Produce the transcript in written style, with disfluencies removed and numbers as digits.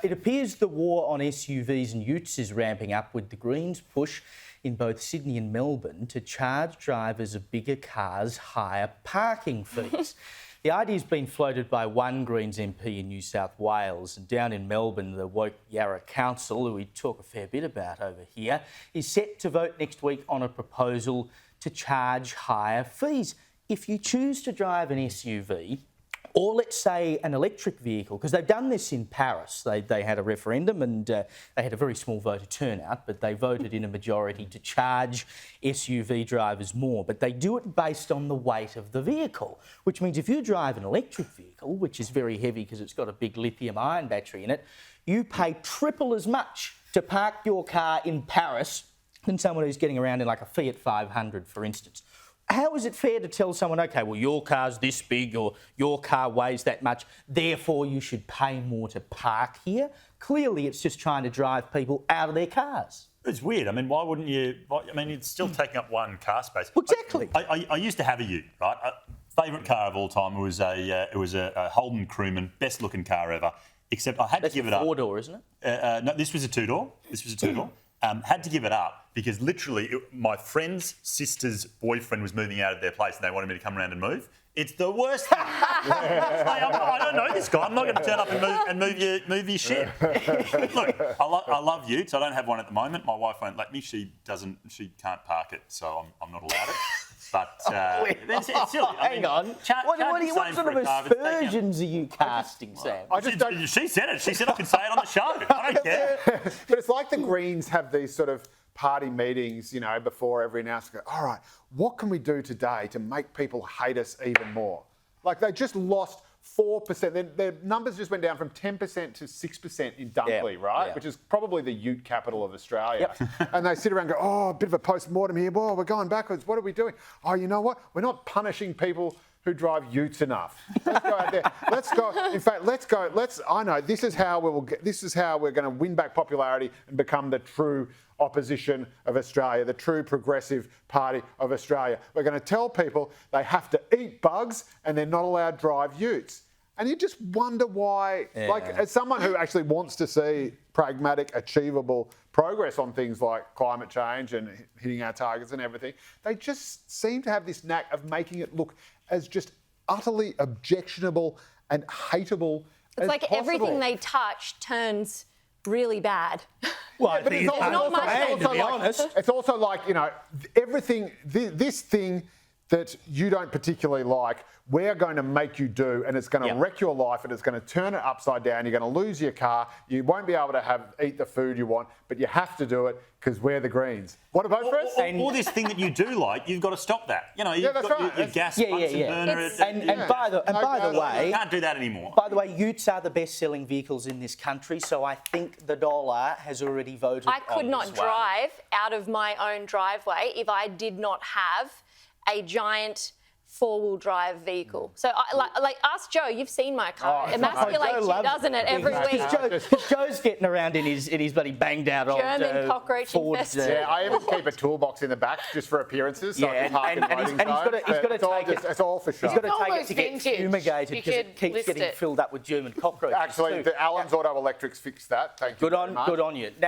It appears the war on SUVs and Utes is ramping up, with the Greens push in both Sydney and Melbourne to charge drivers of bigger cars higher parking fees. The idea's been floated by one Greens MP in New South Wales, and down in Melbourne, the woke Yarra Council, who we talk a fair bit about over here, is set to vote next week on a proposal to charge higher fees. If you choose to drive an SUV, or let's say an electric vehicle, because they've done this in Paris. They had a referendum and they had a very small voter turnout, but they voted in a majority to charge SUV drivers more. But they do it based on the weight of the vehicle, which means if you drive an electric vehicle, which is very heavy because it's got a big lithium-ion battery in it, you pay triple as much to park your car in Paris than someone who's getting around in like a Fiat 500, for instance. How is it fair to tell someone, OK, well, your car's this big or your car weighs that much, therefore you should pay more to park here? Clearly, it's just trying to drive people out of their cars. It's weird. I mean, why wouldn't you? I mean, it's still taking up one car space. Well, exactly. I used to have a Ute, right? Favourite car of all time was a Holden Crewman, best looking car ever. Except I had to give it up. That's a 4-door, isn't it? No, this was a 2-door. Had to give it up because literally my friend's sister's boyfriend was moving out of their place and they wanted me to come around and move. It's the worst thing. I don't know this guy. I'm not going to turn up and move your shit. Look, I love Utes. I don't have one at the moment. My wife won't let me. She can't park it, so I'm not allowed it. But it's silly. Hang on. What sort of aspersions are you casting, Sam? She said it. She said I could say it on the show. I don't care. But it's like the Greens have these sort of party meetings, you know, before every announcement. All right, what can we do today to make people hate us even more? Like they just lost 4%. Their numbers just went down from 10% to 6% in Dunkley, right? Yeah. Which is probably the Ute capital of Australia. Yep. And they sit around and go, oh, a bit of a post-mortem here. Whoa, we're going backwards. What are we doing? Oh, you know what? We're not punishing people who drive Utes enough. Let's go out there. Let's go. In fact, let's go. I know this is how we're going to win back popularity and become the true opposition of Australia, the true progressive party of Australia. We're going to tell people they have to eat bugs and they're not allowed to drive Utes. And you just wonder why, like as someone who actually wants to see pragmatic, achievable progress on things like climate change and hitting our targets and everything, they just seem to have this knack of making it look as just utterly objectionable and hateable as like possible. Everything they touch turns really bad. Well, I but think to be honest. It's also like, you know, everything, this thing that you don't particularly like, we're going to make you do, and it's going to wreck your life, and it's going to turn it upside down. You're going to lose your car. You won't be able to eat the food you want, but you have to do it because we're the Greens. Want to vote for us? Or this thing that you do like, you've got to stop that. You know, you've got your gas Bunsen burner. And by the way, you can't do that anymore. By the way, Utes are the best-selling vehicles in this country, so I think the dollar has already voted. I could not drive out of my own driveway if I did not have a giant four-wheel drive vehicle. So, ask Joe. You've seen my car. It emasculates you, doesn't it? Every week. Joe's getting around in his bloody banged out old German cockroach infested. Yeah, I even keep a toolbox in the back just for appearances. So and he's got to take it. It's all for show. He's got to take it to get fumigated because it keeps getting filled up with German cockroaches. Actually, the Allen's Auto Electrics fixed that. Thank you. Good on you. Now,